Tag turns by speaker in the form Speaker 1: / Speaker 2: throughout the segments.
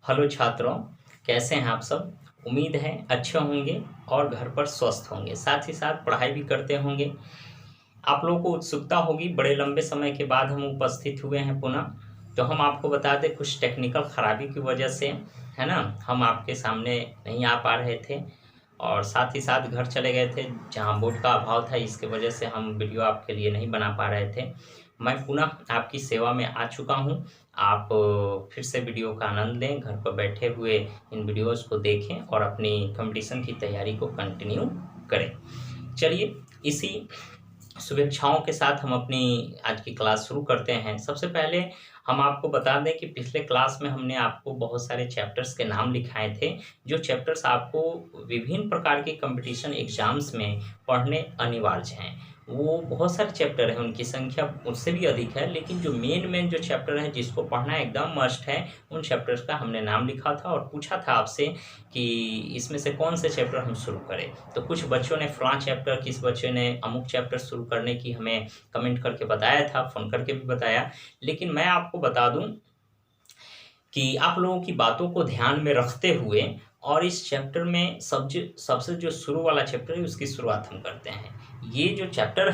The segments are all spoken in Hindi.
Speaker 1: हेलो छात्रों, कैसे हैं आप सब। उम्मीद है अच्छे होंगे और घर पर स्वस्थ होंगे, साथ ही साथ पढ़ाई भी करते होंगे। आप लोगों को उत्सुकता होगी, बड़े लंबे समय के बाद हम उपस्थित हुए हैं पुनः। तो हम आपको बता दें, कुछ टेक्निकल खराबी की वजह से है ना, हम आपके सामने नहीं आ पा रहे थे और साथ ही साथ घर चले गए थे जहां बोर्ड का अभाव था। इसके वजह से हम वीडियो आपके लिए नहीं बना पा रहे थे। मैं पुनः आपकी सेवा में आ चुका हूं। आप फिर से वीडियो का आनंद लें, घर पर बैठे हुए इन वीडियोस को देखें और अपनी कंपटीशन की तैयारी को कंटिन्यू करें। चलिए, इसी शुभेच्छाओं के साथ हम अपनी आज की क्लास शुरू करते हैं। सबसे पहले हम आपको बता दें कि पिछले क्लास में हमने आपको बहुत सारे चैप्टर्स के नाम लिखाए थे, जो चैप्टर्स आपको विभिन्न प्रकार के कंपटीशन एग्जाम्स में पढ़ने अनिवार्य हैं। वो बहुत सारे चैप्टर हैं, उनकी संख्या उससे भी अधिक है, लेकिन जो मेन जो चैप्टर है जिसको पढ़ना एकदम मस्ट है, उन चैप्टर्स का हमने नाम लिखा था और पूछा था आपसे कि इसमें से कौन से चैप्टर हम शुरू करें। तो कुछ बच्चों ने फलां चैप्टर, किस बच्चे ने अमुक चैप्टर शुरू करने की हमें कमेंट करके बताया था, फ़ोन करके भी बताया। लेकिन मैं आपको बता दूं कि आप लोगों की बातों को ध्यान में रखते हुए और इस चैप्टर में सबसे जो शुरू वाला चैप्टर है उसकी शुरुआत हम करते हैं। ये जो चैप्टर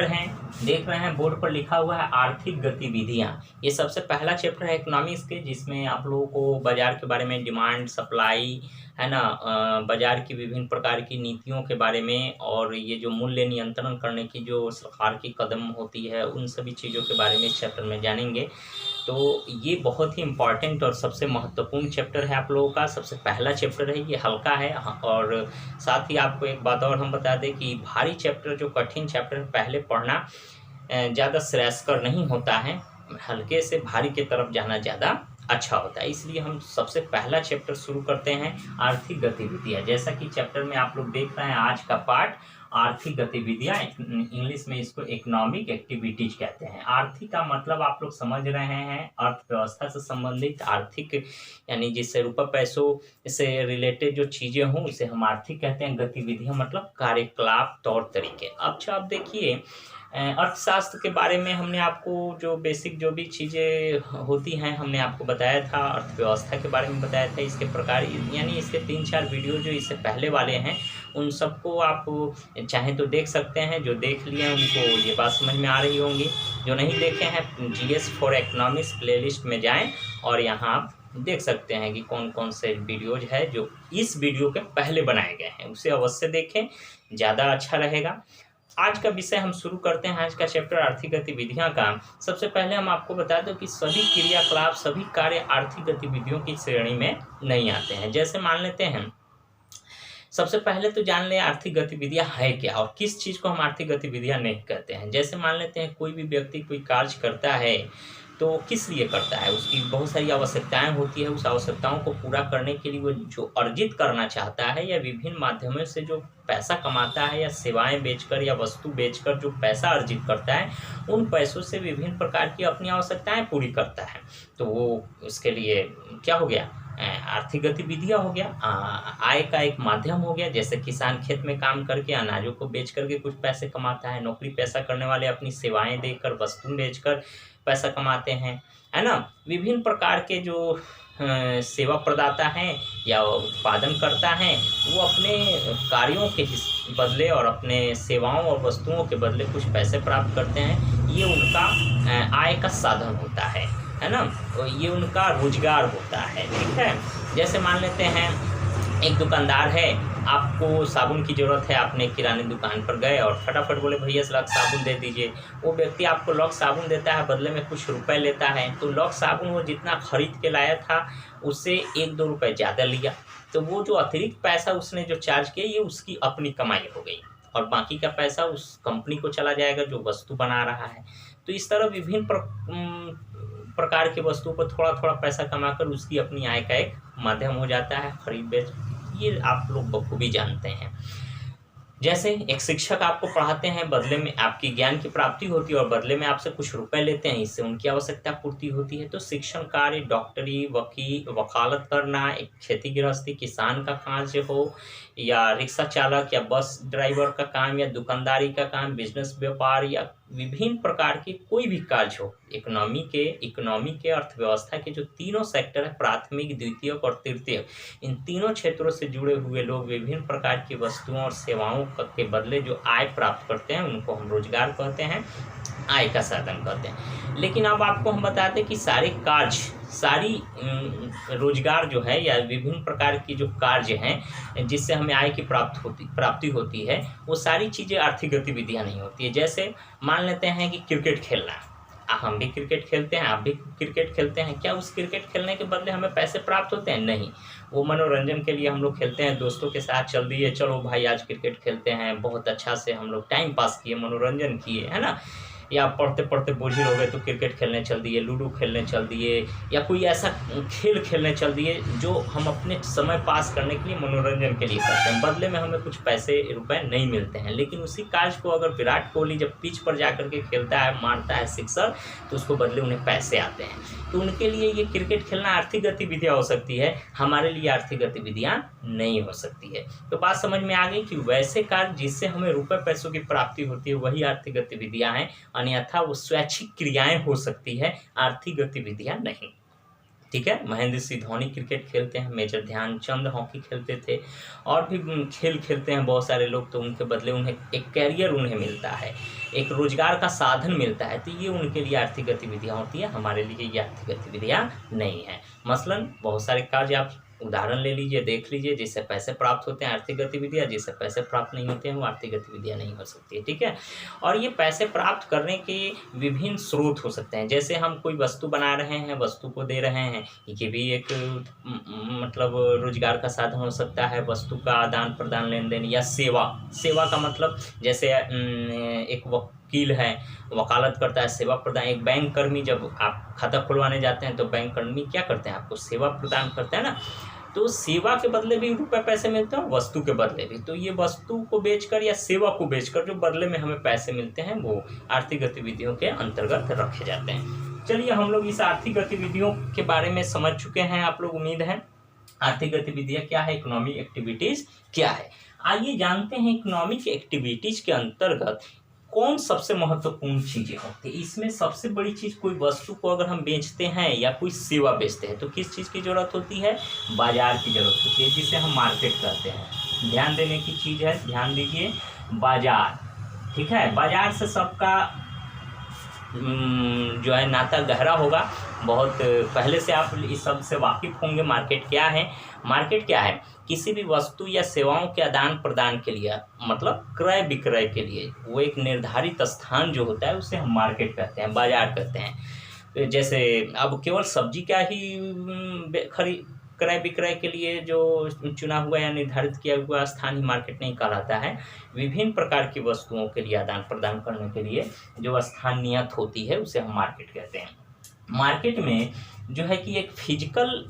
Speaker 1: हैं देख रहे हैं बोर्ड पर लिखा हुआ है आर्थिक गतिविधियां। ये सबसे पहला चैप्टर है इकोनॉमिक्स के, जिसमें आप लोगों को बाजार के बारे में, डिमांड सप्लाई है ना, बाजार की विभिन्न प्रकार की नीतियों के बारे में और ये जो मूल्य नियंत्रण करने की जो सरकार की कदम होती है, उन सभी चीज़ों के बारे में इस चैप्टर में जानेंगे। तो ये बहुत ही इम्पॉर्टेंट और सबसे महत्वपूर्ण चैप्टर है आप लोगों का। सबसे पहला चैप्टर है, ये हल्का है। और साथ ही आपको एक बात और हम बता दें कि भारी चैप्टर, जो कठिन चैप्टर पहले पढ़ना ज़्यादा श्रेयस्कर नहीं होता है। हल्के से भारी की तरफ जाना ज़्यादा अच्छा होता है। इसलिए हम सबसे पहला चैप्टर शुरू करते हैं, आर्थिक गतिविधियाँ। जैसा कि चैप्टर में आप लोग देख रहे हैं, आज का पार्ट आर्थिक गतिविधियाँ, इंग्लिश में इसको इकोनॉमिक एक्टिविटीज कहते हैं। आर्थिक का मतलब आप लोग समझ रहे हैं, अर्थव्यवस्था से संबंधित आर्थिक, यानी जिससे रुपये पैसों से रिलेटेड जो चीज़ें हों उसे हम आर्थिक कहते हैं। गतिविधियाँ मतलब कार्यकलाप, तौर तरीके। अच्छा, अब देखिए, अर्थशास्त्र के बारे में हमने आपको जो बेसिक जो भी चीज़ें होती हैं हमने आपको बताया था। अर्थव्यवस्था के बारे में बताया था, इसके प्रकार, यानी इसके 3-4 वीडियो जो इससे पहले वाले हैं उन सबको आप चाहें तो देख सकते हैं। जो देख लिए हैं उनको ये बात समझ में आ रही होंगी। जो नहीं देखे हैं, जीएस फॉर इकोनॉमिक्स प्लेलिस्ट में जाएं और यहाँ आप देख सकते हैं कि कौन कौन से वीडियोज है जो इस वीडियो के पहले बनाए गए हैं, उसे अवश्य देखें, ज़्यादा अच्छा रहेगा। आज का विषय हम शुरू करते हैं, आज का चैप्टर आर्थिक गतिविधियां का। सबसे पहले हम आपको बता दें कि सभी क्रियाकलाप, सभी कार्य आर्थिक गतिविधियों की श्रेणी में नहीं आते हैं। जैसे मान लेते हैं, सबसे पहले तो जान लें आर्थिक गतिविधियां है क्या और किस चीज़ को हम आर्थिक गतिविधियां नहीं कहते हैं। जैसे मान लेते हैं, कोई भी व्यक्ति कोई कार्य करता है तो किस लिए करता है, उसकी बहुत सारी आवश्यकताएं होती है। उस आवश्यकताओं को पूरा करने के लिए वो जो अर्जित करना चाहता है या विभिन्न माध्यमों से जो पैसा कमाता है या सेवाएं बेचकर या वस्तु बेचकर जो पैसा अर्जित करता है, उन पैसों से विभिन्न प्रकार की अपनी आवश्यकताएं पूरी करता है। तो वो उसके लिए क्या हो गया, आर्थिक गतिविधियां हो गया, आय का एक माध्यम हो गया। जैसे किसान खेत में काम करके अनाजों को बेच करके कुछ पैसे कमाता है, नौकरी पेशा करने वाले अपनी सेवाएं देकर, वस्तु बेचकर पैसा कमाते हैं, है ना। विभिन्न प्रकार के जो सेवा प्रदाता हैं या उत्पादन करता है, वो अपने कार्यों के बदले और अपने सेवाओं और वस्तुओं के बदले कुछ पैसे प्राप्त करते हैं। ये उनका आय का साधन होता है ना, तो ये उनका रोजगार होता है। ठीक है, जैसे मान लेते हैं एक दुकानदार है, आपको साबुन की ज़रूरत है, आपने किराने दुकान पर गए और फटाफट बोले भैया लॉक साबुन दे दीजिए। वो व्यक्ति आपको लॉक साबुन देता है, बदले में कुछ रुपए लेता है। तो लॉक साबुन वो जितना खरीद के लाया था उससे 1-2 रुपये ज़्यादा लिया। तो वो जो अतिरिक्त पैसा उसने जो चार्ज किया, ये उसकी अपनी कमाई हो गई और बाकी का पैसा उस कंपनी को चला जाएगा जो वस्तु बना रहा है। तो इस तरह विभिन्न प्रकार की वस्तुओं पर थोड़ा थोड़ा पैसा कमाकर उसकी अपनी आय का एक माध्यम हो जाता है, खरीद बेच। ये आप लोग बखूबी जानते हैं। जैसे एक शिक्षक आपको पढ़ाते हैं, बदले में आपकी ज्ञान की प्राप्ति होती है और बदले में आपसे कुछ रुपए लेते हैं, इससे उनकी आवश्यकता पूर्ति होती है। तो शिक्षण कार्य, डॉक्टरी, वकालत करना, एक खेती गृहस्थी, किसान का कार्य हो या रिक्शा चालक या बस ड्राइवर का काम या दुकानदारी का काम, बिजनेस व्यापार या विभिन्न प्रकार के कोई भी कार्य हो, इकोनॉमी के अर्थव्यवस्था के जो तीनों सेक्टर है, प्राथमिक, द्वितीयक और तृतीयक, इन तीनों क्षेत्रों से जुड़े हुए लोग विभिन्न प्रकार की वस्तुओं और सेवाओं के बदले जो आय प्राप्त करते हैं उनको हम रोजगार कहते हैं, आय का साधन कहते हैं। लेकिन अब आपको हम बताते हैं कि सारी रोजगार जो है या विभिन्न प्रकार की जो कार्य हैं जिससे हमें आय की प्राप्ति होती है, वो सारी चीज़ें आर्थिक गतिविधियां नहीं होती है। जैसे मान लेते हैं कि क्रिकेट खेलना, हम भी क्रिकेट खेलते हैं, आप भी क्रिकेट खेलते हैं, क्या उस क्रिकेट खेलने के बदले हमें पैसे प्राप्त होते हैं? नहीं, वो मनोरंजन के लिए हम लोग खेलते हैं, दोस्तों के साथ चल दिए, चलो भाई आज क्रिकेट खेलते हैं, बहुत अच्छा से हम लोग टाइम पास किए, मनोरंजन किए, है ना। या पढ़ते पढ़ते बोझिल हो गए तो क्रिकेट खेलने चल दिए, लूडो खेलने चल दिए, या कोई ऐसा खेल खेलने चल दिए जो हम अपने समय पास करने के लिए, मनोरंजन के लिए करते हैं, बदले में हमें कुछ पैसे रुपए नहीं मिलते हैं। लेकिन उसी कार्य को अगर विराट कोहली जब पिच पर जा करके खेलता है, मारता है सिक्सर, तो उसको बदले उन्हें पैसे आते हैं। तो उनके लिए ये क्रिकेट खेलना आर्थिक गतिविधियाँ हो सकती है, हमारे लिए आर्थिक गतिविधियाँ नहीं हो सकती है। तो बात समझ में आ गई कि वैसे कार्य जिससे हमें रुपए पैसों की प्राप्ति होती है वही आर्थिक गतिविधियाँ हैं, अन्यथा वो स्वैच्छिक क्रियाएं हो सकती है, आर्थिक गतिविधियां नहीं। ठीक है, महेंद्र सिंह धोनी क्रिकेट खेलते हैं, मेजर ध्यानचंद हॉकी खेलते थे, और भी खेल खेलते हैं बहुत सारे लोग, तो उनके बदले उन्हें एक कैरियर उन्हें मिलता है, एक रोजगार का साधन मिलता है, तो ये उनके लिए आर्थिक गतिविधियां होती है, हमारे लिए ये आर्थिक गतिविधियां नहीं है। मसलन बहुत सारे कार्य आप उदाहरण ले लीजिए, देख लीजिए, जिससे पैसे प्राप्त होते हैं आर्थिक गतिविधियां, जिससे पैसे प्राप्त नहीं होते हैं वो आर्थिक गतिविधियां नहीं हो सकती है। ठीक है, और ये पैसे प्राप्त करने के विभिन्न स्रोत हो सकते हैं। जैसे हम कोई वस्तु बना रहे हैं, वस्तु को दे रहे हैं, ये भी एक मतलब रोजगार का साधन हो सकता है। वस्तु का आदान प्रदान, लेन देन, या सेवा का मतलब जैसे एक वकील है, वकालत करता है, सेवा प्रदान। एक बैंक कर्मी, जब आप खाता खुलवाने जाते हैं तो बैंक कर्मी क्या करते हैं, आपको सेवा प्रदान करते हैं ना। तो सेवा के बदले भी रुपए पैसे मिलते हैं, वस्तु के बदले भी। तो ये वस्तु को बेचकर या सेवा को बेचकर जो बदले में हमें पैसे मिलते हैं वो आर्थिक गतिविधियों के अंतर्गत रखे जाते हैं। चलिए, हम लोग इस आर्थिक गतिविधियों के बारे में समझ चुके हैं, आप लोग उम्मीद है। आर्थिक गतिविधियाँ क्या है, इकोनॉमिक एक्टिविटीज क्या है। आइए जानते हैं इकोनॉमिक एक्टिविटीज के अंतर्गत कौन सबसे महत्वपूर्ण चीजें होती है। इसमें सबसे बड़ी चीज, कोई वस्तु को अगर हम बेचते हैं या कोई सेवा बेचते हैं तो किस चीज की जरूरत होती है, बाजार की जरूरत होती है, जिसे हम मार्केट कहते हैं। ध्यान देने की चीज है, ध्यान दीजिए, बाजार। ठीक है, बाजार से सबका जो है नाता गहरा होगा, बहुत पहले से आप इस सब से वाकिफ होंगे। मार्केट क्या है, मार्केट क्या है, किसी भी वस्तु या सेवाओं के आदान प्रदान के लिए, मतलब क्रय विक्रय के लिए, वो एक निर्धारित स्थान जो होता है उसे हम मार्केट कहते हैं, बाजार कहते हैं। जैसे अब केवल सब्जी का ही क्रय विक्रय के लिए जो चुना हुआ या निर्धारित किया हुआ स्थान ही मार्केट नहीं कहलाता है। विभिन्न प्रकार की वस्तुओं के लिए आदान प्रदान करने के लिए जो स्थान नियत होती है उसे हम मार्केट कहते हैं। मार्केट में जो है कि एक फिजिकल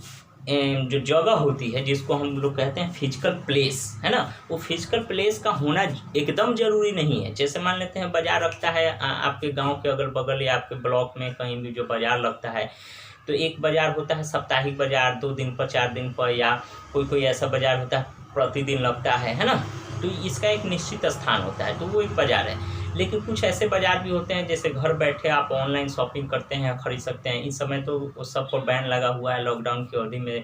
Speaker 1: जो जगह होती है जिसको हम लोग कहते हैं फिजिकल प्लेस, है ना, वो फिजिकल प्लेस का होना एकदम जरूरी नहीं है। जैसे मान लेते हैं बाजार लगता है आपके गांव के अगल बगल या आपके ब्लॉक में कहीं भी जो बाजार लगता है, तो एक बाजार होता है साप्ताहिक बाजार, 2 दिन पर, 4 दिन पर, या कोई ऐसा बाजार होता है प्रतिदिन लगता है ना। तो इसका एक निश्चित स्थान होता है, तो वो एक बाजार है। लेकिन कुछ ऐसे बाजार भी होते हैं जैसे घर बैठे आप ऑनलाइन शॉपिंग करते हैं, खरीद सकते हैं। इस समय तो सब पर बैन लगा हुआ है, लॉकडाउन की अवधि में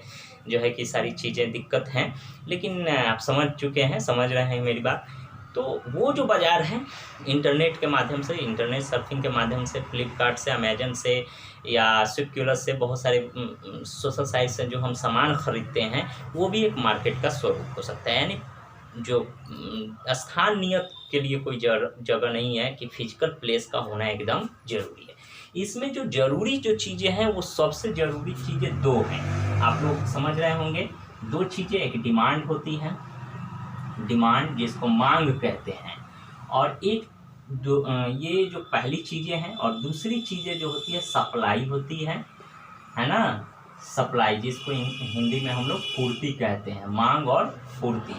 Speaker 1: जो है कि सारी चीज़ें दिक्कत हैं, लेकिन आप समझ चुके हैं, समझ रहे हैं मेरी बात। तो वो जो बाज़ार है इंटरनेट के माध्यम से, इंटरनेट सर्फिंग के माध्यम से, फ्लिपकार्ट से, अमेजन से या स्विफ्टक्यूलस से, बहुत सारे सोशल साइट से जो हम सामान खरीदते हैं, वो भी एक मार्केट का स्वरूप हो सकता है। यानी जो स्थान नियत के लिए कोई जगह नहीं है कि फिजिकल प्लेस का होना एकदम जरूरी है। इसमें जो जरूरी जो चीज़ें हैं वो सबसे ज़रूरी चीज़ें 2 हैं, आप लोग समझ रहे होंगे। 2 चीज़ें, एक डिमांड होती है, डिमांड जिसको मांग कहते हैं, और एक ये जो पहली चीज़ें हैं, और दूसरी चीज़ें जो होती है सप्लाई होती है ना, सप्लाई, जिसको हिंदी में हम लोग पूर्ति कहते हैं, मांग और पूर्ति।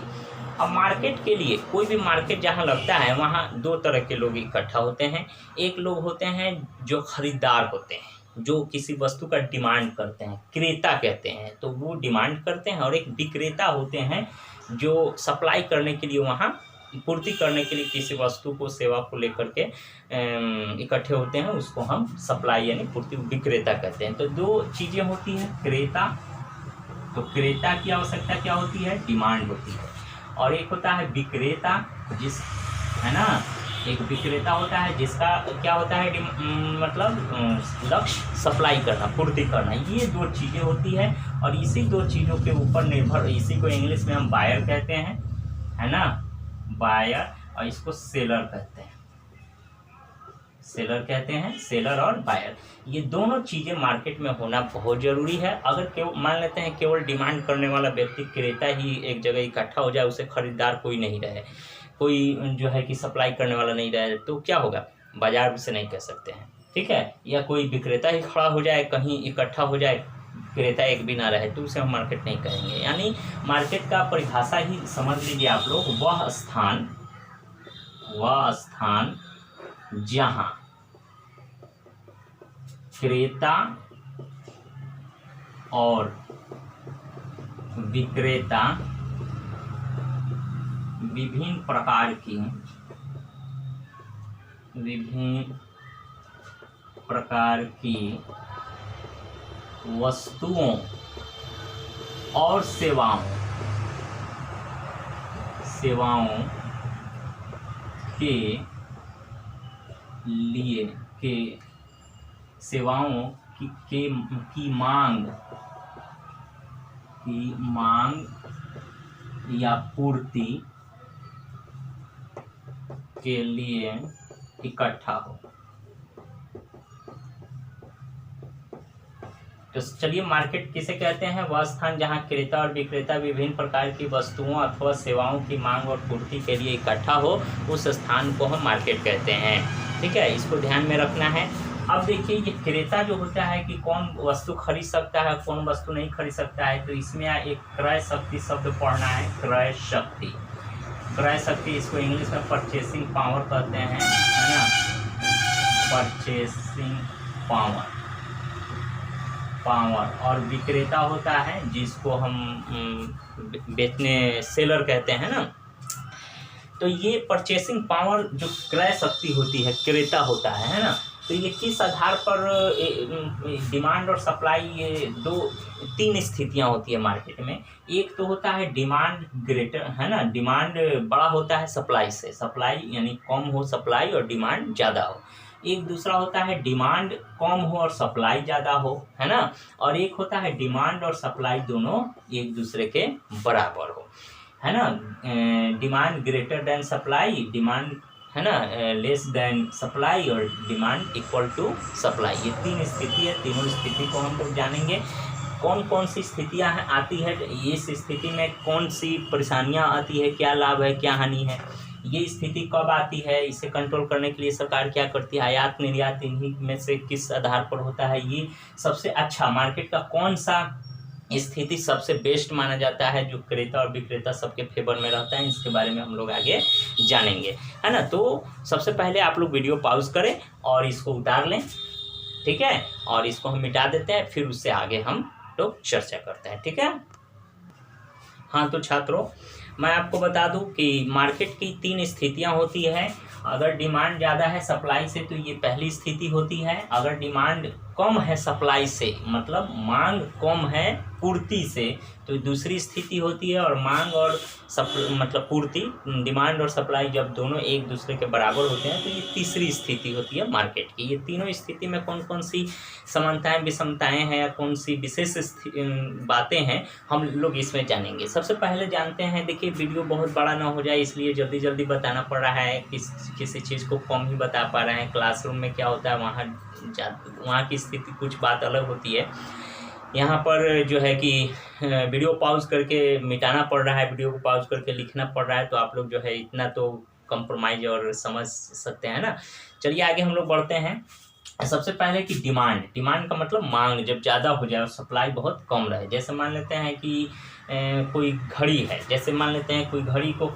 Speaker 1: अब मार्केट के लिए, कोई भी मार्केट जहाँ लगता है वहाँ 2 तरह के लोग इकट्ठा होते हैं। एक लोग होते हैं जो खरीदार होते हैं, जो किसी वस्तु का डिमांड करते हैं, क्रेता कहते हैं, तो वो डिमांड करते हैं। और एक विक्रेता होते हैं जो सप्लाई करने के लिए वहाँ पूर्ति करने के लिए किसी वस्तु को, सेवा को लेकर के इकट्ठे होते हैं, उसको हम सप्लाई यानी पूर्ति, विक्रेता कहते हैं। तो दो चीज़ें होती हैं, क्रेता, तो क्रेता की आवश्यकता क्या होती है, डिमांड होती है, और एक होता है विक्रेता, जिस है ना, एक विक्रेता होता है जिसका क्या होता है, मतलब लक्ष्य सप्लाई करना, पूर्ति करना। ये दो चीज़ें होती है, और इसी दो चीज़ों के ऊपर निर्भर, इसी को इंग्लिश में हम बायर कहते हैं, है ना, बायर, और इसको सेलर कहते हैं, सेलर और बायर। ये दोनों चीज़ें मार्केट में होना बहुत ज़रूरी है। अगर केवल मान लेते हैं केवल डिमांड करने वाला व्यक्ति, क्रेता ही एक जगह इकट्ठा हो जाए, उसे खरीदार कोई नहीं रहे, कोई जो है कि सप्लाई करने वाला नहीं रहे, तो क्या होगा, बाजार से नहीं कह सकते हैं, ठीक है। या कोई विक्रेता ही खड़ा हो जाए, कहीं इकट्ठा हो जाए, क्रेता एक भी ना रहे, तो उसे हम मार्केट नहीं कहेंगे। यानी मार्केट का परिभाषा ही समझ लीजिए आप लोग, वह स्थान जहाँ क्रेता और विक्रेता विभिन्न प्रकार की वस्तुओं और सेवाओं के लिए सेवाओं की मांग या पूर्ति के लिए इकट्ठा हो। तो चलिए, मार्केट किसे कहते हैं, वह स्थान जहां क्रेता और विक्रेता विभिन्न प्रकार की वस्तुओं अथवा सेवाओं की मांग और पूर्ति के लिए इकट्ठा हो, उस स्थान को हम मार्केट कहते हैं, ठीक है। इसको ध्यान में रखना है। अब देखिए, ये क्रेता जो होता है कि कौन वस्तु खरीद सकता है, कौन वस्तु नहीं खरीद सकता है, तो इसमें एक क्रय शक्ति शब्द पढ़ना है, क्रय शक्ति, इसको इंग्लिश में परचेसिंग पावर कहते हैं, है ना, परचेसिंग पावर। और विक्रेता होता है जिसको हम बेचने, सेलर कहते हैं ना। तो ये परचेसिंग पावर जो क्रय शक्ति होती है, क्रेता होता है ना। तो ये किस आधार पर डिमांड और सप्लाई, ये तीन स्थितियां होती है मार्केट में। एक तो होता है डिमांड ग्रेटर, है ना, डिमांड बड़ा होता है सप्लाई से, सप्लाई यानी कम हो सप्लाई और डिमांड ज़्यादा हो। एक दूसरा होता है डिमांड कम हो और सप्लाई ज़्यादा हो, है ना। और एक होता है डिमांड और सप्लाई दोनों एक दूसरे के बराबर हो, है ना। Demand greater than supply, demand, है ना, लेस देन सप्लाई, और डिमांड इक्वल टू सप्लाई। ये तीन स्थिति है, तीनों स्थिति को हम लोग जानेंगे। कौन कौन सी स्थितियां आती है, इस स्थिति में कौन सी परेशानियां आती है, क्या लाभ है, क्या हानि है, ये स्थिति कब आती है, इसे कंट्रोल करने के लिए सरकार क्या करती है, आयात निर्यात इन्हीं में से किस आधार पर होता है, ये सबसे अच्छा मार्केट का कौन सा स्थिति सबसे बेस्ट माना जाता है, जो क्रेता और विक्रेता सबके फेवर में रहता है, इसके बारे में हम लोग आगे जानेंगे, है ना। तो सबसे पहले आप लोग वीडियो पॉज करें और इसको उतार लें, ठीक है, और इसको हम मिटा देते हैं, फिर उससे आगे हम लोग चर्चा करते हैं, ठीक है। हाँ, तो छात्रों, मैं आपको बता दूं कि मार्केट की तीन स्थितियां होती है। अगर डिमांड ज़्यादा है सप्लाई से, तो ये पहली स्थिति होती है। अगर डिमांड कम है सप्लाई से, मतलब मांग कम है पूर्ति से, तो दूसरी स्थिति होती है। और मांग और मतलब पूर्ति, डिमांड और सप्लाई जब दोनों एक दूसरे के बराबर होते हैं, तो ये तीसरी स्थिति होती है मार्केट की। ये तीनों स्थिति में कौन कौन सी समानताएं विषमताएं हैं या कौन सी विशेष बातें हैं, हम लोग इसमें जानेंगे। सबसे पहले जानते हैं, देखिए वीडियो बहुत बड़ा ना हो जाए इसलिए जल्दी जल्दी बताना पड़ रहा है, किसी चीज़ को कम ही बता पा रहे हैं। क्लासरूम में क्या होता है, वहाँ की स्थिति कुछ बात अलग होती है। यहाँ पर जो है कि वीडियो पॉज करके मिटाना पड़ रहा है, वीडियो को पॉज करके लिखना पड़ रहा है, तो आप लोग जो है इतना तो कंप्रोमाइज़ और समझ सकते हैं ना। चलिए आगे हम लोग बढ़ते हैं। सबसे पहले कि डिमांड, डिमांड का मतलब मांग जब ज़्यादा हो जाए और सप्लाई बहुत कम रहे। जैसे मान लेते हैं कि कोई घड़ी है, जैसे मान लेते हैं कोई घड़ी को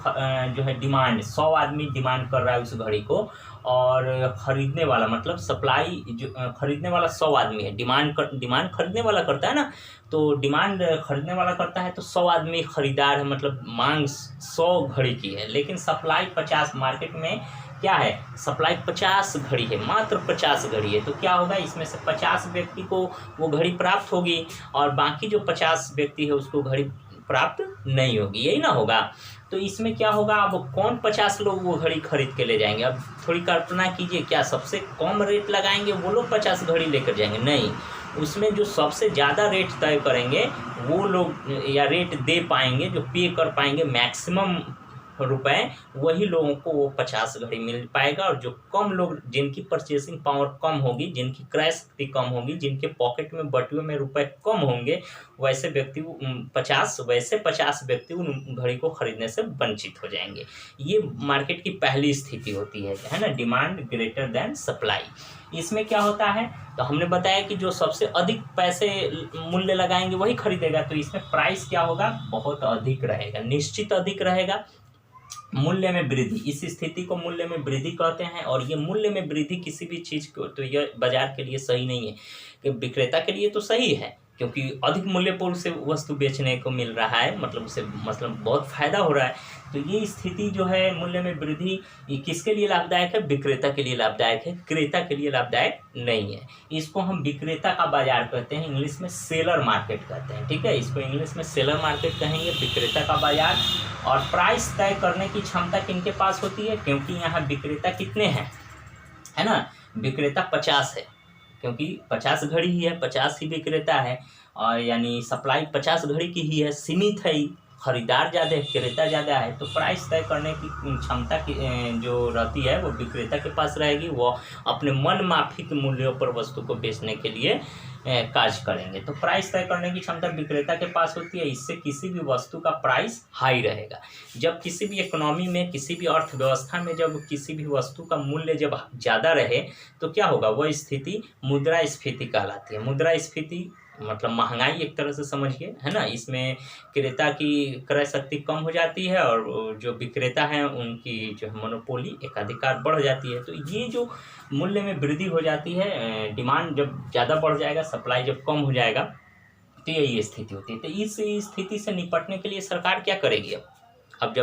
Speaker 1: जो है डिमांड 100 आदमी डिमांड कर रहा है उस घड़ी को, और ख़रीदने वाला मतलब सप्लाई जो ख़रीदने वाला 100 आदमी है, डिमांड खरीदने वाला करता है ना, तो डिमांड खरीदने वाला करता है तो 100 आदमी खरीदार है, मतलब मांग 100 घड़ी की है, लेकिन सप्लाई 50, मार्केट में क्या है, सप्लाई 50 घड़ी है, मात्र 50 घड़ी है। तो क्या होगा, इसमें से 50 व्यक्ति को वो घड़ी प्राप्त होगी और बाकी जो 50 व्यक्ति है उसको घड़ी प्राप्त नहीं होगी, यही ना होगा। तो इसमें क्या होगा, अब कौन 50 लोग वो घड़ी खरीद के ले जाएंगे। अब थोड़ी कल्पना कीजिए, क्या सबसे कम रेट लगाएंगे वो लोग 50 घड़ी लेकर जाएंगे? नहीं, उसमें जो सबसे ज़्यादा रेट तय करेंगे वो लोग, या रेट दे पाएंगे, जो पे कर पाएंगे मैक्सिमम रुपए, वही लोगों को वो 50 घड़ी मिल पाएगा। और जो कम लोग, जिनकी परचेसिंग पावर कम होगी, जिनकी क्रय शक्ति कम होगी, जिनके पॉकेट में बटुए में रुपए कम होंगे, वैसे व्यक्ति 50 व्यक्ति उन घड़ी को खरीदने से वंचित हो जाएंगे। ये मार्केट की पहली स्थिति होती है ना, डिमांड ग्रेटर देन सप्लाई। इसमें क्या होता है, तो हमने बताया कि जो सबसे अधिक पैसे मूल्य लगाएंगे वही खरीदेगा। तो इसमें प्राइस क्या होगा, बहुत अधिक रहेगा, निश्चित अधिक रहेगा। मूल्य में वृद्धि, इस स्थिति को मूल्य में वृद्धि कहते हैं। और ये मूल्य में वृद्धि किसी भी चीज़ को, तो यह बाजार के लिए सही नहीं है, कि विक्रेता के लिए तो सही है क्योंकि अधिक मूल्य पर उसे वस्तु बेचने को मिल रहा है, मतलब उसे बहुत फ़ायदा हो रहा है। तो ये स्थिति जो है मूल्य में वृद्धि, ये किसके लिए लाभदायक है, विक्रेता के लिए लाभदायक है, क्रेता के लिए लाभदायक नहीं है। इसको हम विक्रेता का बाजार कहते हैं, इंग्लिश में सेलर मार्केट कहते हैं, ठीक है। इसको इंग्लिश में सेलर मार्केट कहेंगे, विक्रेता का बाजार। और प्राइस तय करने की क्षमता किनके पास होती है, क्योंकि यहाँ विक्रेता कितने हैं, है ना, विक्रेता 50 है, क्योंकि 50 घड़ी ही है, 50 ही विक्रेता है, और यानी सप्लाई 50 घड़ी की ही है, सीमित है, खरीदार ज़्यादा है, क्रेता ज़्यादा है। तो प्राइस तय करने की क्षमता की जो रहती है वो विक्रेता के पास रहेगी। वो अपने मन माफिक मूल्यों पर वस्तु को बेचने के लिए कार्य करेंगे। तो प्राइस तय करने की क्षमता विक्रेता के पास होती है, इससे किसी भी वस्तु का प्राइस हाई रहेगा। जब किसी भी इकोनॉमी में, किसी भी अर्थव्यवस्था में जब किसी भी वस्तु का मूल्य जब ज़्यादा रहे तो क्या होगा, वह स्थिति मुद्रास्फीति कहलाती है। मुद्रास्फीति मतलब महंगाई एक तरह से समझिए, है ना। इसमें क्रेता की क्रय शक्ति कम हो जाती है और जो विक्रेता हैं उनकी जो है मोनोपोली, एकाधिकार बढ़ जाती है। तो ये जो मूल्य में वृद्धि हो जाती है, डिमांड जब ज़्यादा बढ़ जाएगा, सप्लाई जब कम हो जाएगा, तो यही स्थिति होती है। तो इस स्थिति से निपटने के लिए सरकार क्या करेगी। अब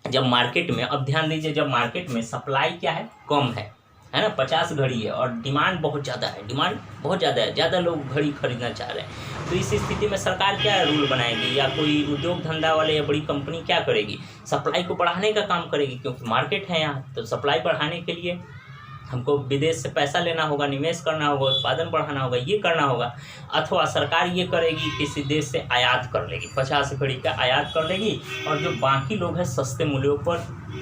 Speaker 1: जब मार्केट में, अब ध्यान दीजिए, जब मार्केट में सप्लाई क्या है, कम है ना, 50 घड़ी है और डिमांड बहुत ज़्यादा है, ज़्यादा लोग घड़ी खरीदना चाह रहे हैं। तो इस स्थिति में सरकार क्या रूल बनाएगी, या कोई उद्योग धंधा वाले या बड़ी कंपनी क्या करेगी, सप्लाई को बढ़ाने का काम करेगी, क्योंकि मार्केट है यहाँ। तो सप्लाई बढ़ाने के लिए हमको विदेश से पैसा लेना होगा, निवेश करना होगा, उत्पादन बढ़ाना होगा, ये करना होगा। अथवा सरकार ये करेगी, किसी देश से आयात कर लेगी, 50 घड़ी का आयात कर लेगी, और जो बाकी लोग हैं सस्ते मूल्यों पर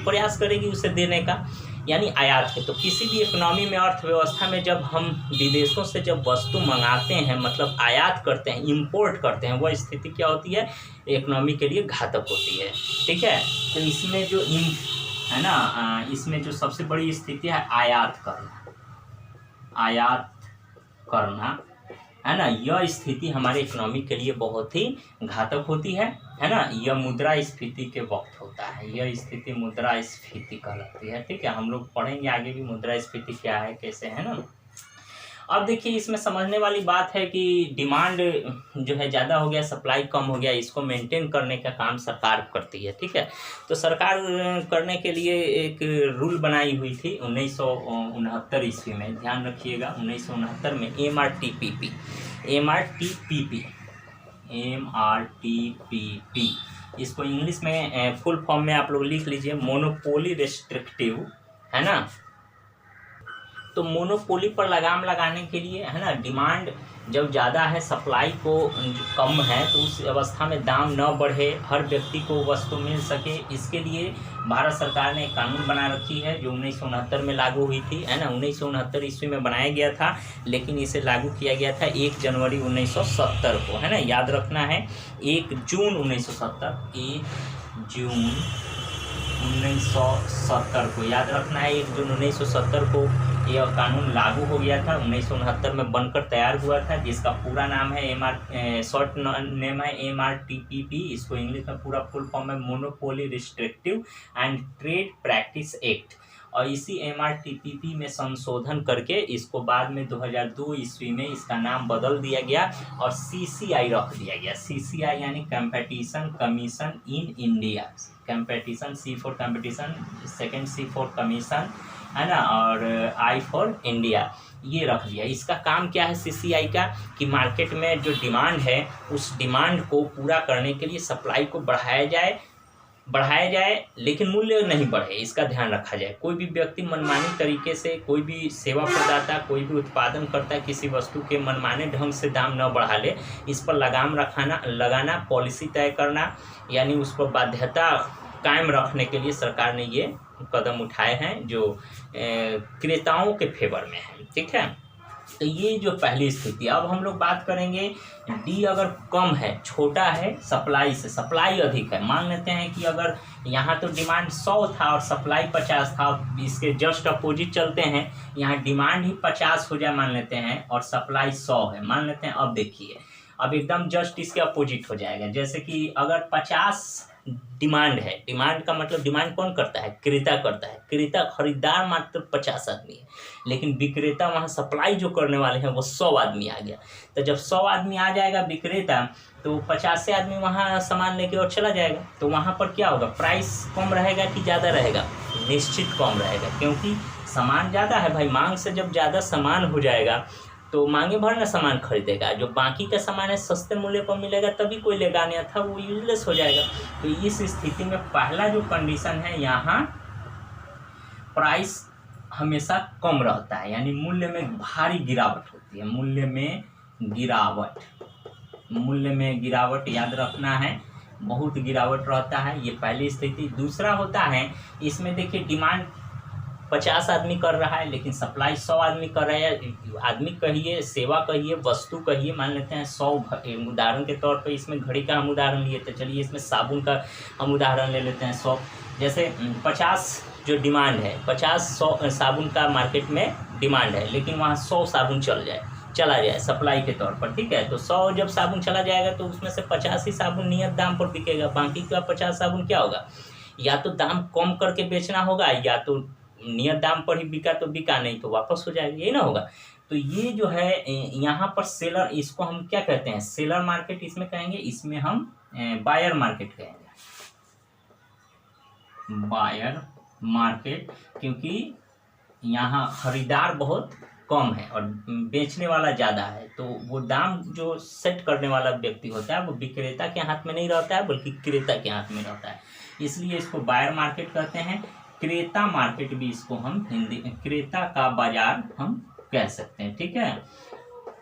Speaker 1: प्रयास करेगी उसे देने का, यानी आयात है। तो किसी भी इकोनॉमी में, अर्थव्यवस्था में जब हम विदेशों से जब वस्तु मंगाते हैं, मतलब आयात करते हैं, इंपोर्ट करते हैं, वह स्थिति क्या होती है, इकोनॉमी के लिए घातक होती है, ठीक है। तो इसमें जो है ना, इसमें जो सबसे बड़ी स्थिति है आयात करना, है ना, यह स्थिति हमारे इकोनॉमी के लिए बहुत ही घातक होती है ना। यह मुद्रास्फीति के वक्त होता है, यह स्थिति मुद्रास्फीति कहलाती है, ठीक है। हम लोग पढ़ेंगे आगे भी मुद्रास्फीति क्या है, कैसे, है ना। अब देखिए, इसमें समझने वाली बात है कि डिमांड जो है ज़्यादा हो गया, सप्लाई कम हो गया, इसको मेंटेन करने का काम सरकार करती है, ठीक है। तो सरकार करने के लिए एक रूल बनाई हुई थी 1969 ईस्वी में, ध्यान रखिएगा, 1969 में MRTPP, इसको इंग्लिश में फुल फॉर्म में आप लोग लिख लीजिए, मोनोपोली रेस्ट्रिक्टिव, है ना। तो मोनोपोली पर लगाम लगाने के लिए, है ना, डिमांड जब ज़्यादा है, सप्लाई को कम है, तो उस अवस्था में दाम न बढ़े, हर व्यक्ति को वस्तु मिल सके, इसके लिए भारत सरकार ने एक कानून बना रखी है जो 1969 में लागू हुई थी, है ना। 1969 ईस्वी में बनाया गया था, लेकिन इसे लागू किया गया था 1 जनवरी 1970 को, है ना, याद रखना है, 1 जून 1970 को याद रखना है, 1 जून 1970 को ये कानून लागू हो गया था 1969 में बनकर तैयार हुआ था, जिसका पूरा नाम है शॉर्ट नेम है MRTPP। इसको इंग्लिश में पूरा फुल फॉर्म है monopoly restrictive and trade practice act. और इसी MRTPP में संशोधन करके इसको बाद में 2002 ईस्वी में इसका नाम बदल दिया गया और CCI रख दिया गया। CCI यानी competition commission in India. Competition, C for competition, second C for commission, है ना, और I फॉर इंडिया, ये रख दिया। इसका काम क्या है CCI का, कि मार्केट में जो डिमांड है उस डिमांड को पूरा करने के लिए सप्लाई को बढ़ाया जाए लेकिन मूल्य नहीं बढ़े, इसका ध्यान रखा जाए। कोई भी व्यक्ति मनमानी तरीके से, कोई भी सेवा प्रदाता, कोई भी उत्पादन करता किसी वस्तु के मनमाने ढंग से दाम न बढ़ा ले, इस पर लगाम लगाना, पॉलिसी तय करना, यानी उस पर बाध्यता कायम रखने के लिए सरकार ने ये कदम उठाए हैं जो क्रेताओं के फेवर में है। ठीक है, तो ये जो पहली स्थिति। अब हम लोग बात करेंगे डी अगर कम है, छोटा है सप्लाई से, सप्लाई अधिक है। मान लेते हैं कि अगर यहाँ तो डिमांड 100 था और सप्लाई 50 था, इसके जस्ट अपोजिट चलते हैं, यहाँ डिमांड ही 50 हो जाए मान लेते हैं और सप्लाई 100 है मान लेते हैं। अब देखिए, अब एकदम जस्ट इसके अपोजिट हो जाएगा। जैसे कि अगर 50 डिमांड है, डिमांड का मतलब डिमांड कौन करता है, क्रेता करता है। क्रेता खरीदार मात्र 50 आदमी है, लेकिन विक्रेता वहाँ सप्लाई जो करने वाले हैं वो 100 आदमी आ गया। तो जब 100 आदमी आ जाएगा विक्रेता, तो 50 से आदमी वहाँ सामान लेके और चला जाएगा। तो वहाँ पर क्या होगा, प्राइस कम रहेगा कि ज़्यादा रहेगा, निश्चित कम रहेगा, क्योंकि सामान ज़्यादा है भाई। मांग से जब ज़्यादा सामान हो जाएगा तो मांगे भर ना सामान खरीदेगा। जो बाकी का सामान है सस्ते मूल्य पर मिलेगा तभी कोई लेगा, नहीं था वो यूजलेस हो जाएगा। तो इस स्थिति में पहला जो कंडीशन है, यहाँ प्राइस हमेशा कम रहता है, यानी मूल्य में भारी गिरावट होती है। मूल्य में गिरावट याद रखना है, बहुत गिरावट रहता है, ये पहली स्थिति। दूसरा होता है, इसमें देखिए डिमांड 50 आदमी कर रहा है लेकिन सप्लाई 100 आदमी कर रहा है। आदमी कहिए, सेवा कहिए, वस्तु कहिए, मान लेते हैं 100। उदाहरण के तौर पे इसमें घड़ी का हम उदाहरण लिए थे, चलिए इसमें साबुन का हम उदाहरण ले लेते हैं 100। जैसे 50 जो डिमांड है, 50 साबुन का मार्केट में डिमांड है, लेकिन वहाँ 100 साबुन चला जाए सप्लाई के तौर पर। ठीक है, तो 100 जब साबुन चला जाएगा तो उसमें से 50 ही साबुन नियत दाम पर बिकेगा। बाकी का 50 साबुन क्या होगा, या तो दाम कम करके बेचना होगा, या तो नियत दाम पर ही बिका तो बिका, नहीं तो वापस हो जाएगा, यही ना होगा। तो ये जो है यहाँ पर सेलर, इसको हम क्या कहते हैं, सेलर मार्केट इसमें कहेंगे, इसमें हम बायर मार्केट कहेंगे, बायर मार्केट, क्योंकि यहाँ खरीदार बहुत कम है और बेचने वाला ज़्यादा है। तो वो दाम जो सेट करने वाला व्यक्ति होता है वो विक्रेता के हाथ में नहीं रहता है, बल्कि क्रेता के हाथ में रहता है, इसलिए इसको बायर मार्केट कहते हैं। क्रेता मार्केट भी इसको हम हिंदी, क्रेता का बाजार हम कह सकते हैं। ठीक है,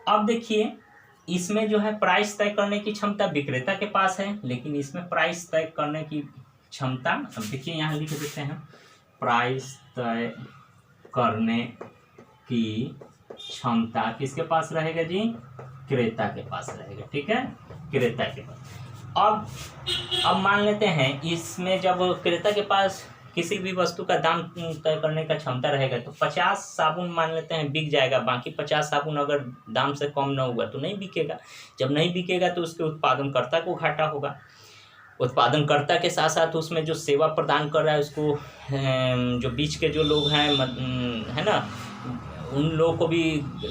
Speaker 1: अब देखिए इसमें जो है प्राइस तय करने की क्षमता विक्रेता के पास है, लेकिन इसमें प्राइस तय करने की क्षमता, अब देखिए यहाँ लिख देते हैं, प्राइस तय करने की क्षमता किसके पास रहेगा जी, क्रेता के पास रहेगा। ठीक है, क्रेता के पास। अब मान लेते हैं इसमें जब क्रेता के पास किसी भी वस्तु का दाम तय करने का क्षमता रहेगा, तो 50 साबुन मान लेते हैं बिक जाएगा, बाकी 50 साबुन अगर दाम से कम न हुआ तो नहीं बिकेगा। जब नहीं बिकेगा तो उसके उत्पादनकर्ता को घाटा होगा। उत्पादनकर्ता के साथ साथ उसमें जो सेवा प्रदान कर रहा है उसको, जो बीच के जो लोग हैं, है ना, उन लोगों को भी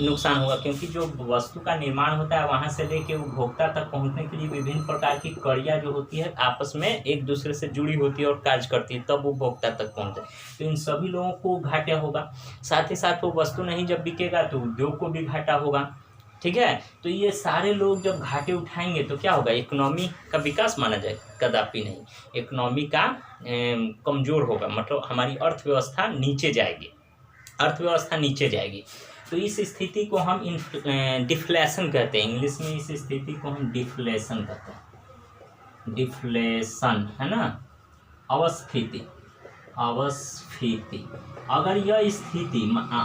Speaker 1: नुकसान होगा, क्योंकि जो वस्तु का निर्माण होता है वहाँ से लेके उपभोक्ता तक पहुँचने के लिए विभिन्न प्रकार की कड़ियाँ जो होती है आपस में एक दूसरे से जुड़ी होती है और कार्य करती है, तब उपभोक्ता तक पहुँचते हैं। तो इन सभी लोगों को घाटा होगा। साथ ही साथ वो वस्तु नहीं जब बिकेगा तो उद्योग को भी घाटा होगा। ठीक है, तो ये सारे लोग जब घाटे उठाएंगे तो क्या होगा, इकोनॉमी का विकास माना जाए, कदापि नहीं। इकोनॉमी का कमज़ोर होगा, मतलब हमारी अर्थव्यवस्था नीचे जाएगी, अर्थव्यवस्था नीचे जाएगी। तो इस स्थिति को हम डिफ्लेशन कहते हैं, इंग्लिश में इस स्थिति को हम डिफ्लेशन कहते हैं। डिफ्लेशन है ना, अवस्फीति। अगर यह स्थिति,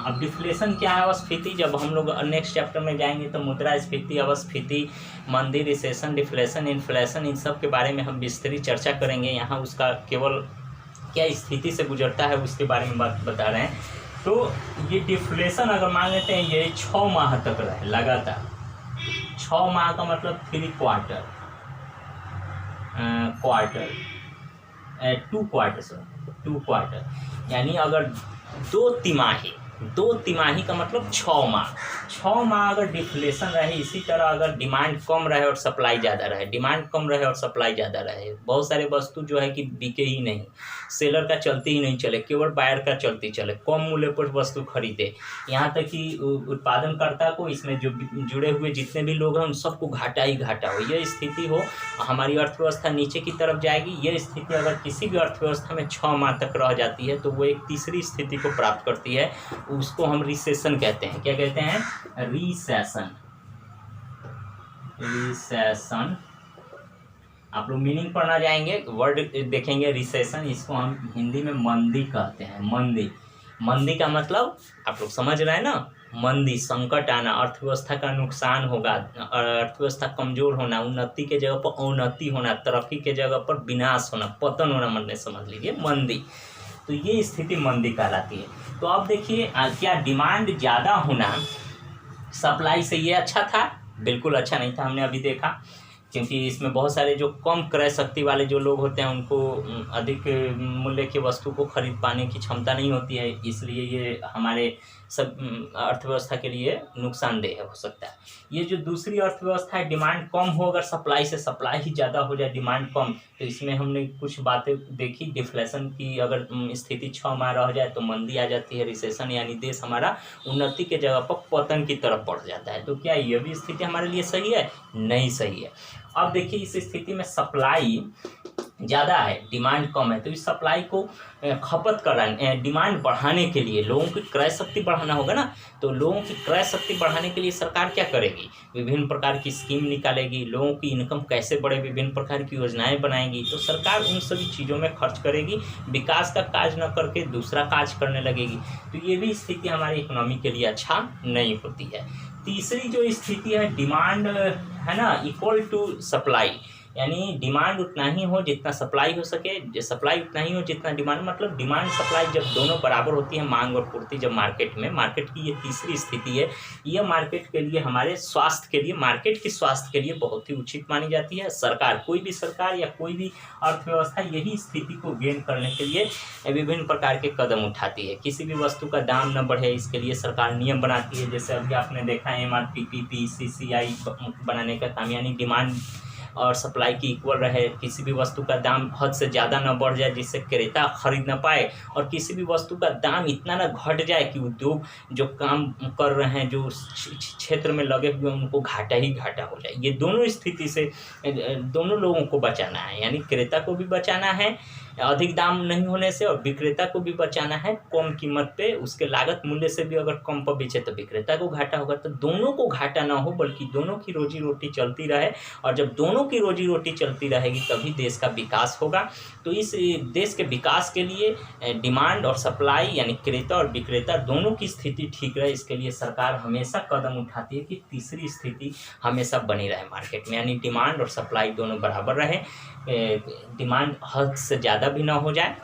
Speaker 1: अब डिफ्लेशन क्या है, अवस्फीति, जब हम लोग नेक्स्ट चैप्टर में जाएंगे तो मुद्रास्फीति, अवस्फीति, मंदी, रिसेशन, डिफ्लेशन, इन्फ्लेशन, इन सब के बारे में हम विस्तृत चर्चा करेंगे। यहाँ उसका केवल क्या स्थिति से गुजरता है उसके बारे में बात बता रहे हैं। तो ये डिफ्लेशन अगर मान लेते हैं ये 6 माह तक रहे लगातार, 6 माह का मतलब 3 क्वार्टर, 2 क्वार्टर, यानी अगर 2 तिमाही का मतलब 6 माह, 6 माह अगर डिफ्लेशन रहे, इसी तरह अगर डिमांड कम रहे और सप्लाई ज़्यादा रहे, डिमांड कम रहे और सप्लाई ज़्यादा रहे, बहुत सारे वस्तु जो है कि बिके ही नहीं, सेलर का चलते ही नहीं चले, केवल बायर का चलते चले, कम मूल्य पर वस्तु खरीदे, यहाँ तक कि उत्पादनकर्ता को इसमें जो जुड़े हुए जितने भी लोग हैं उन सबको घाटा ही घाटा हो, यह स्थिति हो, हमारी अर्थव्यवस्था नीचे की तरफ जाएगी। यह स्थिति अगर किसी भी अर्थव्यवस्था में 6 माह तक रह जाती है तो वो एक तीसरी स्थिति को प्राप्त करती है, उसको हम रिसेशन कहते हैं। क्या कहते हैं? रिसेशन। आप लोग मीनिंग पढ़ना जाएंगे, वर्ड देखेंगे रिसेशन, इसको हम हिंदी में मंदी कहते हैं। मंदी का मतलब आप लोग समझ रहे हैं ना, मंदी, संकट आना, अर्थव्यवस्था का नुकसान होगा, अर्थव्यवस्था कमजोर होना, उन्नति के जगह पर अवनति होना, तरक्की के जगह पर विनाश होना, पतन होना, मन में समझ लीजिए मंदी। तो ये स्थिति मंदी कहलाती है। तो अब देखिए क्या डिमांड ज़्यादा होना सप्लाई से ये अच्छा था? बिल्कुल अच्छा नहीं था, हमने अभी देखा, क्योंकि इसमें बहुत सारे जो कम क्रय शक्ति वाले जो लोग होते हैं उनको अधिक मूल्य की वस्तु को खरीद पाने की क्षमता नहीं होती है, इसलिए ये हमारे सब अर्थव्यवस्था के लिए नुकसानदेह हो सकता है। ये जो दूसरी अर्थव्यवस्था है, डिमांड कम हो अगर सप्लाई से, सप्लाई ही ज़्यादा हो जाए, डिमांड कम, तो इसमें हमने कुछ बातें देखी। डिफ्लेशन की अगर स्थिति 6 माह रह जाए तो मंदी आ जाती है, रिसेशन, यानी देश हमारा उन्नति के जगह पर पतन की तरफ बढ़ जाता है। तो क्या ये भी स्थिति हमारे लिए सही है? नहीं सही है। अब देखिए इस स्थिति में सप्लाई ज़्यादा है, डिमांड कम है, तो इस सप्लाई को खपत कराने, डिमांड बढ़ाने के लिए लोगों की क्रय शक्ति बढ़ाना होगा ना। तो लोगों की क्रय शक्ति बढ़ाने के लिए सरकार क्या करेगी? विभिन्न प्रकार की स्कीम निकालेगी, लोगों की इनकम कैसे बढ़े, विभिन्न प्रकार की योजनाएं बनाएगी। तो सरकार उन सभी चीज़ों में खर्च करेगी, विकास का काज न करके दूसरा काज करने लगेगी। तो ये भी स्थिति हमारी इकोनॉमी के लिए अच्छा नहीं होती है। तीसरी जो स्थिति है, डिमांड है ना इक्वल टू सप्लाई, यानी डिमांड उतना ही हो जितना सप्लाई हो सके, सप्लाई उतना ही हो जितना डिमांड, मतलब डिमांड सप्लाई जब दोनों बराबर होती है, मांग और पूर्ति जब मार्केट में, मार्केट की ये तीसरी स्थिति है। ये मार्केट के लिए, हमारे स्वास्थ्य के लिए, मार्केट की स्वास्थ्य के लिए बहुत ही उचित मानी जाती है। सरकार, कोई भी सरकार या कोई भी अर्थव्यवस्था यही स्थिति को गेन करने के लिए विभिन्न प्रकार के कदम उठाती है। किसी भी वस्तु का दाम न बढ़े, इसके लिए सरकार नियम बनाती है। जैसे अभी आपने देखा है MRP, PP, CCI बनाने का काम, यानी डिमांड और सप्लाई की इक्वल रहे, किसी भी वस्तु का दाम हद से ज़्यादा न बढ़ जाए जिससे क्रेता खरीद न पाए, और किसी भी वस्तु का दाम इतना न घट जाए कि उद्योग जो काम कर रहे हैं, जो क्षेत्र में लगे हुए उनको घाटा ही घाटा हो जाए। ये दोनों स्थिति से दोनों लोगों को बचाना है, यानी क्रेता को भी बचाना है अधिक दाम नहीं होने से, और विक्रेता को भी बचाना है कम कीमत पे, उसके लागत मूल्य से भी अगर कम पर बेचे तो विक्रेता को घाटा होगा। तो दोनों को घाटा ना हो, बल्कि दोनों की रोजी रोटी चलती रहे, और जब दोनों की रोजी रोटी चलती रहेगी तभी देश का विकास होगा। तो इस देश के विकास के लिए डिमांड और सप्लाई, यानी क्रेता और विक्रेता दोनों की स्थिति ठीक रहे, इसके लिए सरकार हमेशा कदम उठाती है कि तीसरी स्थिति हमेशा बनी रहे मार्केट में, यानी डिमांड और सप्लाई दोनों बराबर रहे, डिमांड हद से ज़्यादा भी ना हो जाए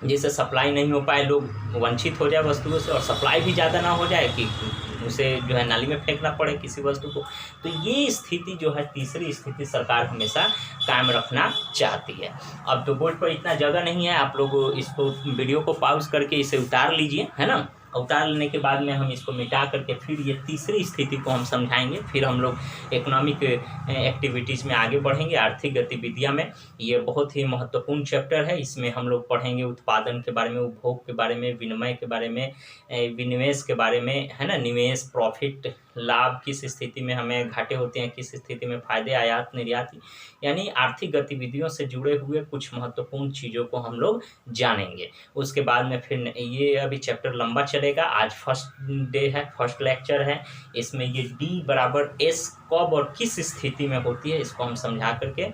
Speaker 1: जिससे सप्लाई नहीं हो पाए, लोग वंचित हो जाए वस्तुओं से, और सप्लाई भी ज़्यादा ना हो जाए कि उसे जो है नाली में फेंकना पड़े किसी वस्तु को। तो ये स्थिति जो है, तीसरी स्थिति सरकार हमेशा कायम रखना चाहती है। अब तो बोर्ड पर इतना जगह नहीं है, आप लोग इसको वीडियो को पॉज करके इसे उतार लीजिए, है ना। उतार लेने के बाद में हम इसको मिटा करके फिर ये तीसरी स्थिति को हम समझाएंगे, फिर हम लोग इकोनॉमिक एक्टिविटीज़ में आगे बढ़ेंगे, आर्थिक गतिविधियां में। ये बहुत ही महत्वपूर्ण चैप्टर है, इसमें हम लोग पढ़ेंगे उत्पादन के बारे में, उपभोग के बारे में, विनिमय के बारे में, विनिवेश के बारे में, है ना, निवेश, प्रॉफिट, लाभ, किस स्थिति में हमें घाटे होते हैं, किस स्थिति में फायदे, आयात निर्यात, यानी आर्थिक गतिविधियों से जुड़े हुए कुछ महत्वपूर्ण चीज़ों को हम लोग जानेंगे। उसके बाद में फिर ये अभी चैप्टर लंबा चलेगा, आज फर्स्ट डे है, फर्स्ट लेक्चर है, इसमें ये D बराबर S कब और किस स्थिति में होती है इसको हम समझा करके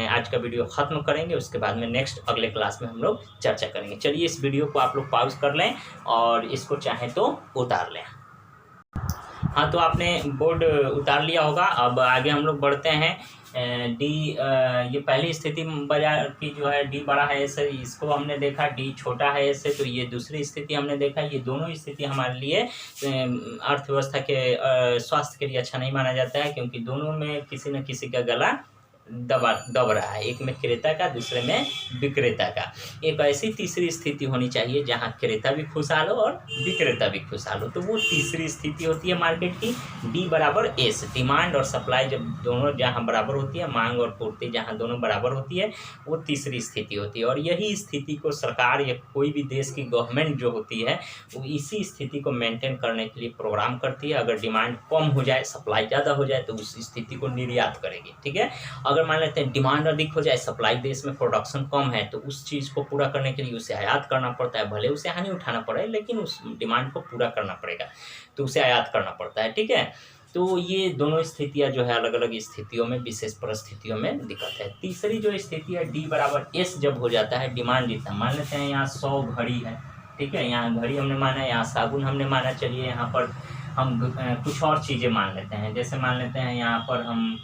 Speaker 1: आज का वीडियो ख़त्म करेंगे। उसके बाद में नेक्स्ट अगले क्लास में हम लोग चर्चा करेंगे। चलिए इस वीडियो को आप लोग पॉज कर लें और इसको चाहें तो उतार लें। हाँ, तो आपने बोर्ड उतार लिया होगा। अब आगे हम लोग बढ़ते हैं डी ये पहली स्थिति बाजार की जो है डी बड़ा है ऐसे, इसको हमने देखा, डी छोटा है ऐसे, तो ये दूसरी स्थिति हमने देखा। ये दोनों स्थिति हमारे लिए अर्थव्यवस्था के स्वास्थ्य के लिए अच्छा नहीं माना जाता है, क्योंकि दोनों में किसी न किसी का गला दब रहा है, एक में क्रेता का, दूसरे में विक्रेता का। एक ऐसी तीसरी स्थिति होनी चाहिए जहां क्रेता भी खुशहाल हो और विक्रेता भी खुशहाल हो, तो वो तीसरी स्थिति होती है मार्केट की डी बराबर एस। डिमांड और सप्लाई जब दोनों जहां बराबर होती है, मांग और पूर्ति जहां दोनों बराबर होती है, वो तीसरी स्थिति होती है। और यही स्थिति को सरकार या कोई भी देश की गवर्नमेंट जो होती है वो इसी स्थिति को मेंटेन करने के लिए प्रोग्राम करती है। अगर डिमांड कम हो जाए, सप्लाई ज़्यादा हो जाए, तो उस स्थिति को निर्यात करेगी। ठीक है, अगर मान लेते हैं डिमांड अधिक हो जाए, सप्लाई देश में प्रोडक्शन कम है, तो उस चीज़ को पूरा करने के लिए उसे आयात करना पड़ता है। भले उसे हानि उठाना पड़े, लेकिन उस डिमांड को पूरा करना पड़ेगा, तो उसे आयात करना पड़ता है। ठीक है, तो ये दोनों स्थितियां जो है अलग अलग स्थितियों में, विशेष परिस्थितियों में दिक्कत है। तीसरी जो स्थिति है डी बराबर एस जब हो जाता है, डिमांड जितना, मान लेते हैं यहाँ 100 घड़ी है। ठीक है, यहाँ घड़ी हमने माना, यहाँ साबुन हमने माना। चलिए यहाँ पर हम कुछ और चीज़ें मान लेते हैं, जैसे मान लेते हैं यहाँ पर हम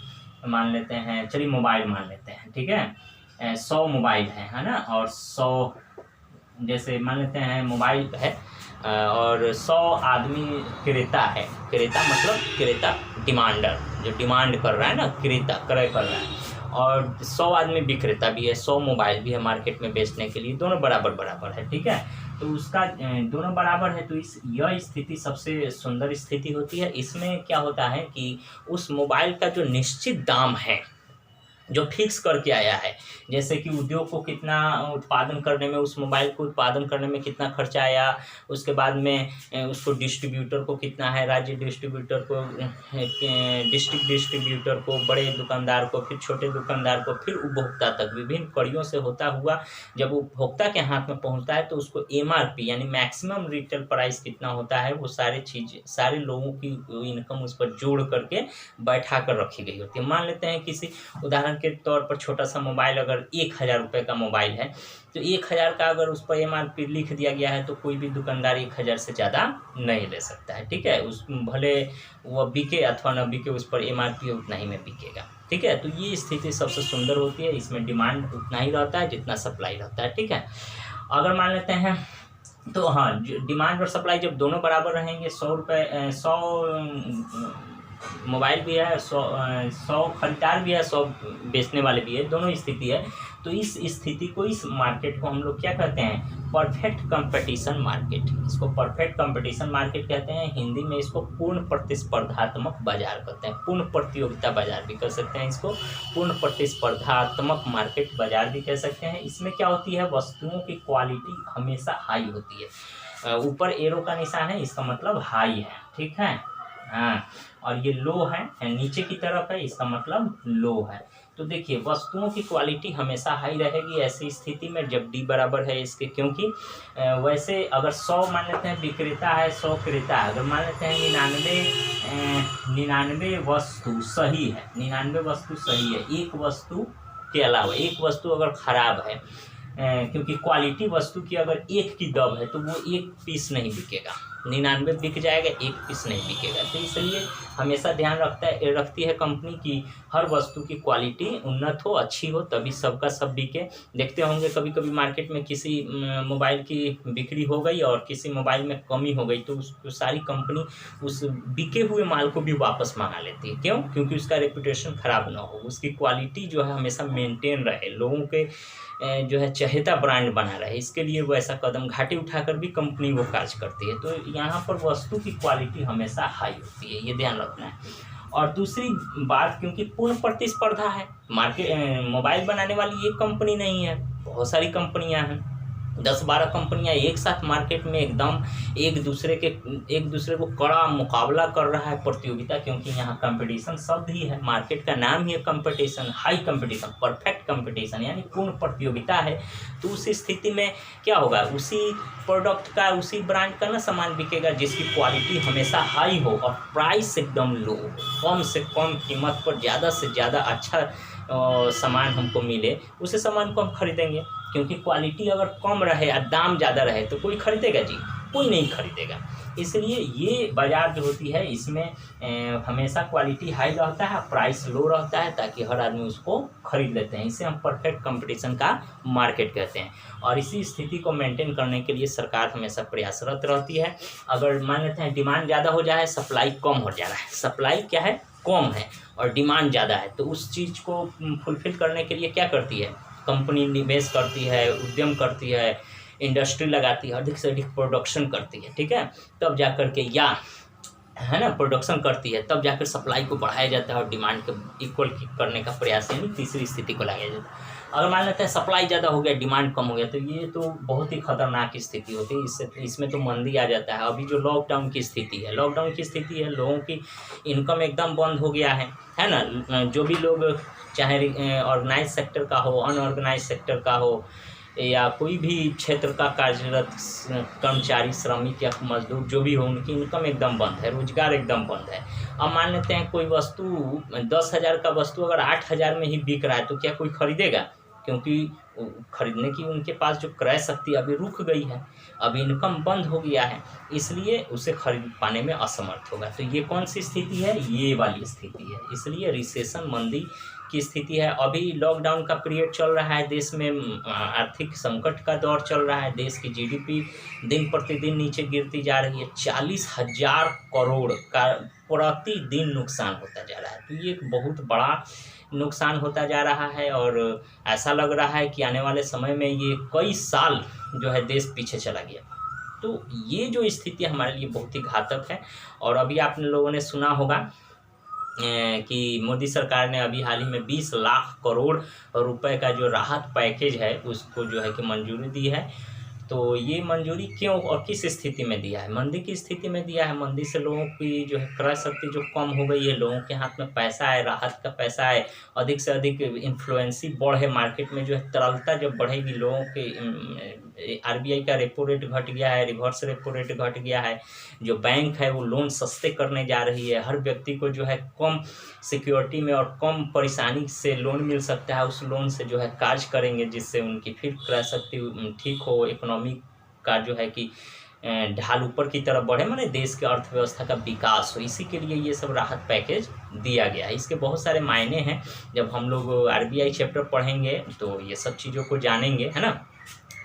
Speaker 1: मान लेते हैं, चलिए मोबाइल मान लेते हैं। ठीक है, 100 मोबाइल है ना, और 100 जैसे मान लेते हैं मोबाइल है, और 100 आदमी क्रेता है। क्रेता मतलब क्रेता डिमांडर, जो डिमांड कर रहा है ना, क्रेता क्रय कर रहा है, और 100 आदमी विक्रेता भी है, 100 मोबाइल भी है मार्केट में बेचने के लिए, दोनों बराबर बराबर है। ठीक है, तो उसका दोनों बराबर है, तो यह स्थिति सबसे सुंदर स्थिति होती है। इसमें क्या होता है कि उस मोबाइल का जो निश्चित दाम है, जो फिक्स करके आया है, जैसे कि उद्योग को कितना उत्पादन करने में, उस मोबाइल को उत्पादन करने में कितना खर्चा आया, उसके बाद में उसको डिस्ट्रीब्यूटर को कितना है, राज्य डिस्ट्रीब्यूटर को, डिस्ट्रिक्ट डिस्ट्रीब्यूटर को, बड़े दुकानदार को, फिर छोटे दुकानदार को, फिर उपभोक्ता तक, विभिन्न कड़ियों से होता हुआ जब उपभोक्ता के हाथ में पहुंचता है, तो उसको MRP यानी मैक्सिमम रिटेल प्राइस कितना होता है, वो सारी चीज़ें, सारे लोगों की इनकम उस पर जोड़ करके बैठा कर रखी गई होती है। मान लेते हैं किसी उदाहरण के तौर पर छोटा सा मोबाइल अगर 1000 रुपये का मोबाइल है, तो 1000 का अगर उस पर MRP लिख दिया गया है, तो कोई भी दुकानदार 1000 से ज़्यादा नहीं ले सकता है। ठीक है, उस भले वह बिके अथवा न बिके, उस पर MRP उतना ही में बिकेगा। ठीक है, तो ये स्थिति सबसे सुंदर होती है, इसमें डिमांड उतना ही रहता है जितना सप्लाई रहता है। ठीक है, अगर मान लेते हैं तो हाँ, डिमांड और सप्लाई जब दोनों बराबर रहेंगे, 100 मोबाइल भी है, 100 खरीदार भी है, 100 बेचने वाले भी है, दोनों स्थिति है, तो इस स्थिति को, इस मार्केट को हम लोग क्या कहते हैं, परफेक्ट कंपटीशन मार्केट। इसको परफेक्ट कंपटीशन मार्केट कहते हैं, हिंदी में इसको पूर्ण प्रतिस्पर्धात्मक बाजार कहते हैं, पूर्ण प्रतियोगिता बाजार भी कह सकते हैं, इसको पूर्ण प्रतिस्पर्धात्मक मार्केट बाजार भी कह सकते हैं। इसमें क्या होती है, वस्तुओं की क्वालिटी हमेशा हाई होती है। ऊपर एरो का निशान है, इसका मतलब हाई है। ठीक है, हाँ, और ये लो है, नीचे की तरफ है, इसका मतलब लो है। तो देखिए, वस्तुओं की क्वालिटी हमेशा हाई रहेगी ऐसी स्थिति में जब डी बराबर है इसके, क्योंकि वैसे अगर 100 मान लेते हैं विक्रेता है, 100 क्रेता है, अगर मान लेते हैं 99 वस्तु सही है, 99 वस्तु सही है, एक वस्तु के अलावा, एक वस्तु अगर खराब है, क्योंकि क्वालिटी वस्तु की अगर एक की दब है, तो वो एक पीस नहीं बिकेगा, 99 बिक जाएगा, एक पीस नहीं बिकेगा। तो इसलिए हमेशा ध्यान रखती है कंपनी की हर वस्तु की क्वालिटी उन्नत हो, अच्छी हो, तभी सबका सब बिके। देखते होंगे कभी कभी मार्केट में किसी मोबाइल की बिक्री हो गई और किसी मोबाइल में कमी हो गई, तो उसको सारी कंपनी उस बिके हुए माल को भी वापस मंगा लेती है। क्यों? क्योंकि उसका रेपुटेशन खराब ना हो, उसकी क्वालिटी जो है हमेशा मेंटेन रहे, लोगों के जो है चहेता ब्रांड बना रहे, इसके लिए वो ऐसा कदम घाटे उठाकर भी कंपनी वो कार्य करती है। तो यहाँ पर वस्तु की क्वालिटी हमेशा हाई होती है, ये ध्यान रखना है। और दूसरी बात, क्योंकि पूर्ण प्रतिस्पर्धा है, मार्केट मोबाइल बनाने वाली एक कंपनी नहीं है, बहुत सारी कंपनियां हैं, 10-12 कंपनियां एक साथ मार्केट में एकदम एक दूसरे को कड़ा मुकाबला कर रहा है, प्रतियोगिता, क्योंकि यहाँ कंपटीशन शब्द ही है, मार्केट का नाम ही है competition, high competition, perfect competition, यानी पूर्ण प्रतियोगिता है। तो उस स्थिति में क्या होगा, उसी प्रोडक्ट का, उसी ब्रांड का ना सामान बिकेगा जिसकी क्वालिटी हमेशा हाई हो और प्राइस एकदम लो, कम से कम कीमत पर ज़्यादा से ज़्यादा अच्छा सामान हमको मिले, उसी सामान को हम खरीदेंगे। क्योंकि क्वालिटी अगर कम रहे और दाम ज़्यादा रहे तो कोई खरीदेगा जी? कोई नहीं खरीदेगा। इसलिए ये बाज़ार जो होती है इसमें हमेशा क्वालिटी हाई रहता है, प्राइस लो रहता है, ताकि हर आदमी उसको खरीद लेते हैं। इसे हम परफेक्ट कंपटीशन का मार्केट कहते हैं। और इसी स्थिति को मेंटेन करने के लिए सरकार हमेशा प्रयासरत रहती है। अगर मान लेते हैं डिमांड ज़्यादा हो जाए, सप्लाई कम हो जा रहा है, सप्लाई क्या है, कम है और डिमांड ज़्यादा है, तो उस चीज़ को फुलफ़िल करने के लिए क्या करती है कंपनी, निवेश करती है, उद्यम करती है, इंडस्ट्री लगाती है, अधिक से अधिक प्रोडक्शन करती है, ठीक है, तब जा कर के, या है ना, प्रोडक्शन करती है, तब जाकर सप्लाई को बढ़ाया जाता है और डिमांड को इक्वल करने का प्रयास, यानी तीसरी स्थिति को लगाया जाता है। अगर मान लेते हैं सप्लाई ज़्यादा हो गया, डिमांड कम हो गया, तो ये तो बहुत ही खतरनाक स्थिति होती है। इसमें तो मंदी आ जाता है। अभी जो लॉकडाउन की स्थिति है, लोगों की इनकम एकदम बंद हो गया है ना। जो भी लोग, चाहे ऑर्गेनाइज सेक्टर का हो, अनऑर्गेनाइज सेक्टर का हो, या कोई भी क्षेत्र का कार्यरत कर्मचारी, श्रमिक या मजदूर जो भी हो, उनकी इनकम एकदम बंद है, रोजगार एकदम बंद है। अब मान लेते हैं कोई वस्तु 10,000 का वस्तु अगर 8,000 में ही बिक रहा है, तो क्या कोई खरीदेगा? क्योंकि खरीदने की उनके पास जो क्रय शक्ति अभी रुक गई है, अभी इनकम बंद हो गया है, इसलिए उसे खरीद पाने में असमर्थ होगा। तो ये कौन सी स्थिति है? ये वाली स्थिति है। इसलिए रिसेशन, मंदी की स्थिति है। अभी लॉकडाउन का पीरियड चल रहा है, देश में आर्थिक संकट का दौर चल रहा है, देश की जीडीपी दिन प्रतिदिन नीचे गिरती जा रही है, 40,000 करोड़ का प्रतिदिन नुकसान होता जा रहा है। तो ये एक बहुत बड़ा नुकसान होता जा रहा है और ऐसा लग रहा है कि आने वाले समय में ये कई साल जो है देश पीछे चला गया। तो ये जो स्थिति हमारे लिए बहुत ही घातक है। और अभी आप लोगों ने सुना होगा कि मोदी सरकार ने अभी हाल ही में 20 लाख करोड़ रुपए का जो राहत पैकेज है उसको जो है कि मंजूरी दी है। तो ये मंजूरी क्यों और किस स्थिति में दिया है? मंदी की स्थिति में दिया है। मंदी से लोगों की जो है क्रय शक्ति जो कम हो गई है, लोगों के हाथ में पैसा है, राहत का पैसा है, अधिक से अधिक इन्फ्लुएंसी बढ़े मार्केट में, जो है तरलता जब बढ़ेगी, लोगों के आरबीआई का रेपो रेट घट गया है, रिवर्स रेपो रेट घट गया है, जो बैंक है वो लोन सस्ते करने जा रही है, हर व्यक्ति को जो है कम सिक्योरिटी में और कम परेशानी से लोन मिल सकता है, उस लोन से जो है कार्य करेंगे जिससे उनकी फिर क्रय शक्ति ठीक हो, इकोनॉमी का जो है कि ढाल ऊपर की तरफ बढ़े, माने देश के अर्थव्यवस्था का विकास हो। इसी के लिए ये सब राहत पैकेज दिया गया है। इसके बहुत सारे मायने हैं, जब हम लोग आरबीआई चैप्टर पढ़ेंगे तो ये सब चीज़ों को जानेंगे, है ना।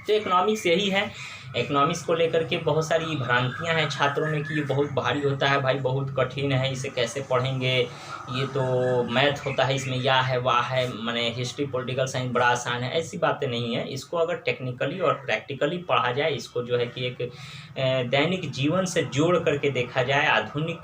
Speaker 1: तो इकोनॉमिक्स यही है। इकोनॉमिक्स को लेकर के बहुत सारी भ्रांतियां हैं छात्रों में कि ये बहुत भारी होता है, भाई बहुत कठिन है, इसे कैसे पढ़ेंगे, ये तो मैथ होता है, इसमें या है वाह है, माने हिस्ट्री पॉलिटिकल साइंस बड़ा आसान है। ऐसी बातें नहीं है। इसको अगर टेक्निकली और प्रैक्टिकली पढ़ा जाए, इसको जो है कि एक दैनिक जीवन से जोड़ करके देखा जाए, आधुनिक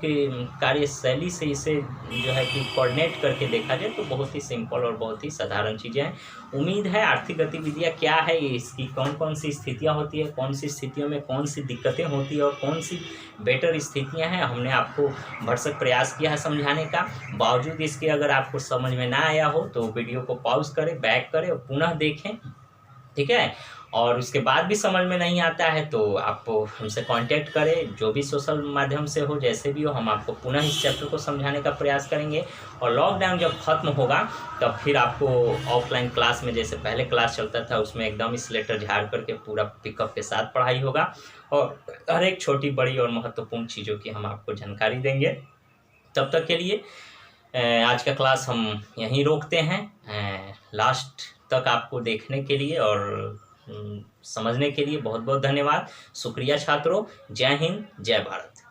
Speaker 1: कार्यशैली से इसे जो है कि कोऑर्डिनेट करके देखा जाए, तो बहुत ही सिंपल और बहुत ही साधारण चीज़ें हैं। उम्मीद है आर्थिक गतिविधियाँ क्या है, इसकी कौन कौन सी स्थितियाँ होती है, कौन सी स्थितियों में कौन सी दिक्कतें होती है और कौन सी बेटर स्थितियां हैं, हमने आपको भरसक प्रयास किया है समझाने का। बावजूद इसके अगर आपको समझ में ना आया हो तो वीडियो को पॉज करें, बैक करें और पुनः देखें, ठीक है। और उसके बाद भी समझ में नहीं आता है तो आप हमसे कांटेक्ट करें, जो भी सोशल माध्यम से हो, जैसे भी हो, हम आपको पुनः इस चैप्टर को समझाने का प्रयास करेंगे। और लॉकडाउन जब ख़त्म होगा तब फिर आपको ऑफलाइन क्लास में, जैसे पहले क्लास चलता था उसमें एकदम इस लेटर झाड़ करके पूरा पिकअप के साथ पढ़ाई होगा और हर एक छोटी बड़ी और महत्वपूर्ण चीज़ों की हम आपको जानकारी देंगे। तब तक के लिए आज का क्लास हम यहीं रोकते हैं। लास्ट तक आपको देखने के लिए और समझने के लिए बहुत बहुत धन्यवाद। शुक्रिया छात्रों। जय हिंद, जय भारत।